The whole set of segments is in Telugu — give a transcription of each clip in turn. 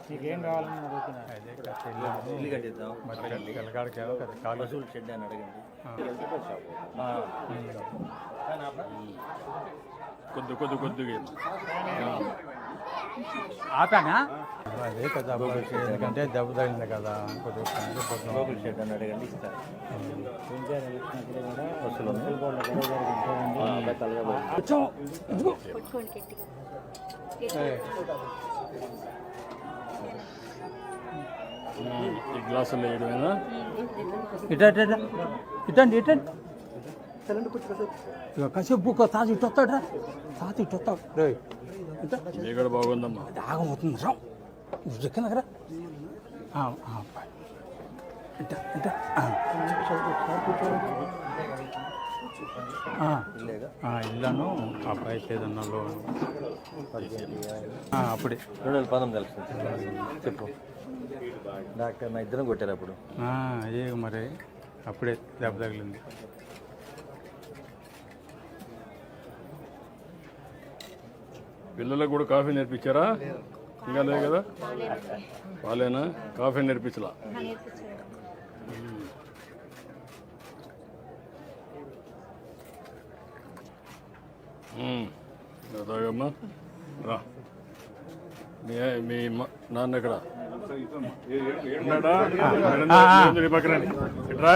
నీకేం కావాలని అడుగుతున్నా ఇల్లు కట్టిద్దాం పశువుల షెడ్ అని అడగండి. కొద్దిగా ఆపానా అదే కదా ఎందుకంటే దెబ్బ తగిలింది కదా కొద్దిగా షెడ్ అని అడగండి ఇస్తారు. ఈ గ్లాసులు వేయడమేనా? ఇటండి కాసేపు తాత ఇటు వస్తాడా తాత ఇటు వస్తాడు ఇక్కడ బాగుందమ్మా. ఆగమవుతుంది రా దగ్గర ఇల్లాను అబ్బాయి ఏదన్నా లోన్ అప్పుడే 2019 చెప్పు. డాక్టర్ నా ఇద్దరం కొట్టారు అప్పుడు. అదే మరి అప్పుడే దెబ్బ తగిలింది. పిల్లలకు కూడా కాఫీ నేర్పించారా? ఇంకా లేదు కదా? వాళ్ళేనా కాఫీ నేర్పించలా? తాగమ్మా రా. మీ నాన్న ఎక్కడ పక్కన రా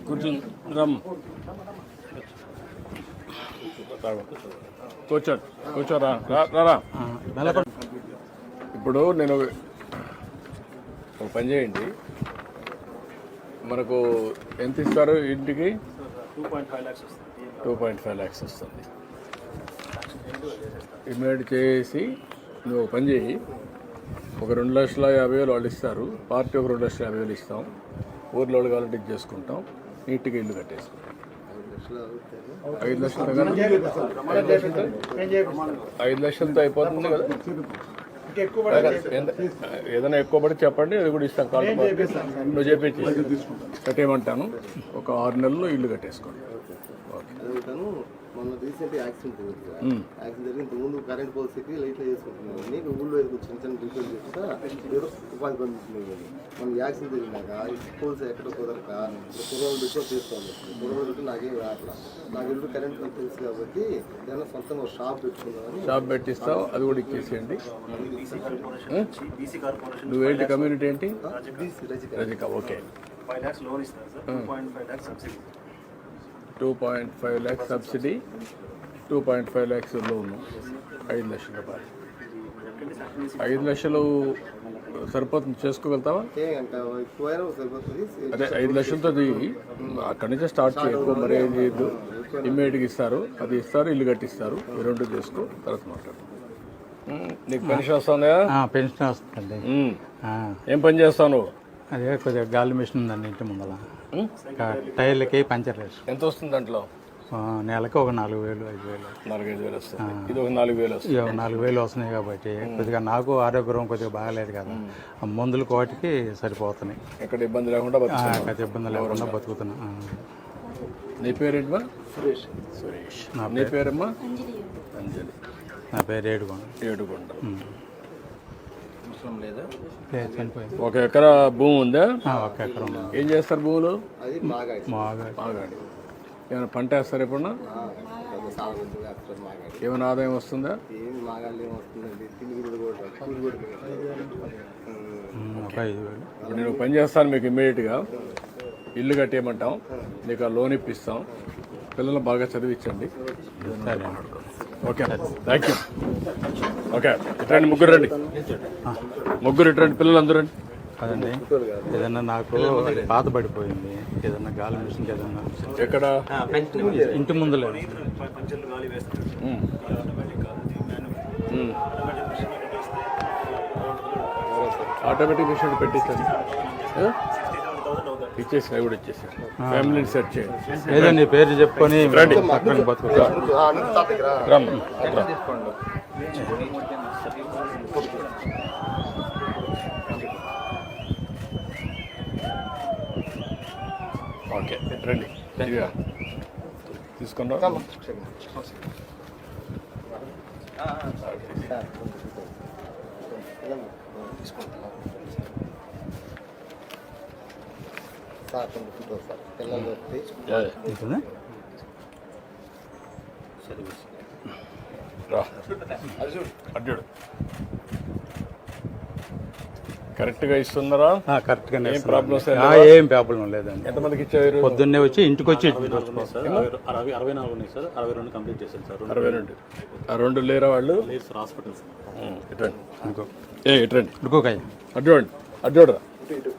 కూర్చుని రమ్మ కూర్చోరా రా. ఇప్పుడు నేను ఒక పని చేయండి, మనకు ఎంత ఇస్తారు ఇంటికి? 2.5 lakhs వస్తుంది. ఇమీడియట్ చేసి నువ్వు ఒక పని చేయి, ఒక 2,50,000 వాళ్ళు ఇస్తారు, పార్టీ ఒక 2,50,000 ఇస్తాం, ఊర్లో వాళ్ళు కావాలంటే ఇది చేసుకుంటాం, నీట్గా ఇల్లు కట్టేసుకుంటాం. 5 లక్షలతో అయిపోతుంది కదా? ఏదైనా ఎక్కువ పడి చెప్పండి, అది కూడా ఇస్తాం. కాల్ నువ్వు చెప్పి కట్టేయమంటాను. ఒక 6 నెలల్లో ఇల్లు కట్టేసుకోండి. మొన్న రీసెంట్ యాక్సిడెంట్ జరిగి ఇంతకుముందు కరెంట్ పోల్స్కి లైట్లో చేసుకుంటున్నాను. నీకు ఊళ్ళో చిన్న చిన్న రిపేర్ చేస్తా ఏదో ఉపాధి పొందుతున్నాను. మన యాక్సిడెంట్ జరిగినాక పోల్స్ ఎక్కడ కుదరక కుర్రోళ్ళు పెట్టి చేసుకోవాలి. కుర్రోళ్ళు పెట్టి నాకేం రాట్లా. నాకు ఎప్పుడు కరెంట్ తెలుసు కాబట్టి ఏదైనా సొంతంగా ఒక షాప్ పెట్టుకున్నాను. షాప్ పెట్టిస్తావు, అది కూడా ఇచ్చేసేయండి. నువ్వేంటి కమ్యూనిటీ ఏంటి? రజిక. ఓకే. 5 lakhs లోన్ ఇస్తారు sir. 2.5 lakhs subsidy. 2.5 lakhs subsidy, 2.5 lakhs లోను, 5 లక్షల రూపాయలు. 5 లక్షలు సరిపోతుంది, చేసుకోగలుగుతావా? అదే 5 లక్షలతో అక్కడి నుంచే స్టార్ట్ చేయకు. మరి ఏం చేయద్దు, ఇమ్మీడియట్గా ఇస్తారు, అది ఇస్తారు, ఇల్లు కట్టిస్తారు. ఈ 2 చేసుకో, తర్వాత మాట్లాడు. నీకు పెన్షన్ వస్తుందా? పెన్షన్ వస్తుంది. ఏం పని చేస్తావు నువ్వు? అదే కొద్దిగా గాలి మిషన్ ఉందండి ఇంటి ముందర, టైర్లకి పంచర్ వేసి. ఎంత వస్తుంది దాంట్లో? నెలకి ఒక 4,000 5,000. 4-5 వస్తుంది. ఇది ఒక 4,000 వస్తుంది. 4,000 వస్తున్నాయి కాబట్టి కొద్దిగా నాకు ఆరోగ్యం కొద్దిగా బాగాలేదు కదా, మందులు కోటికి సరిపోతున్నాయి. ఎక్కడ ఇబ్బంది లేకుండా ఇబ్బంది లేకుండా బతుకుతున్నా. నీ పేరేంటమ్మా? సురేష్. నీ పేరమ్మా? అంజలి. నా పేరు ఏడుకొండ. చనిపోయింది. 1 ఎకరా భూమి ఉందా? 1 ఎకరం. ఏం చేస్తారు భూములు? మాగాడి. ఏమైనా పంట వేస్తారు ఎప్పుడన్నా? ఏమైనా ఆదాయం వస్తుందా? ఇప్పుడు నేను పని చేస్తాను, మీకు ఇమ్మీడియట్గా ఇల్లు కట్టేయమంటాం, నీకు ఆ లోన్ ఇప్పిస్తాం, పిల్లలు బాగా చదివించండి. Okay, thank you. ఓకే, ఇట్రండి, ముగ్గురు రండి, ఇట్రండి, పిల్లలు అందరూ రండి. అదండి, ఏదన్నా నాకు పాత పడిపోయింది, ఏదన్నా గాలి మిషన్ ఏదన్నా. ఎక్కడ? ఇంటి ముందులే. ఆటోమేటిక్ మిషన్ పెట్టించండి, ఇచ్చేసి అవి కూడా ఇచ్చేసారు. ఫ్యామిలీని సెట్ చేయండి. ఏదో నీ పేరు చెప్పుకొని రండి. బతుకుతా. ఓకే, రండి. తీసుకున్నా సార్ కొంచెం ఫోటో సార్ పిల్లలు వస్తే ఉంటుందా? రా అడ్డు కరెక్ట్గా ఇస్తున్నారా? కరెక్ట్గానే ఏం ప్రాబ్లమ్స్ ఏం ప్రాబ్లం లేదండి. ఎంతమందికి ఇచ్చారు? పొద్దున్నే వచ్చి ఇంటికి వచ్చి 64 ఉన్నాయి సార్, 62 కంప్లీట్ చేశాను సార్. 62. ఆ 2 లేరా వాళ్ళు? లేదు సార్, హాస్పిటల్స్. ఇటండి ఇంకో ఇటండి ఇంకోకాయ అడ్డు అడ్డు ఇటు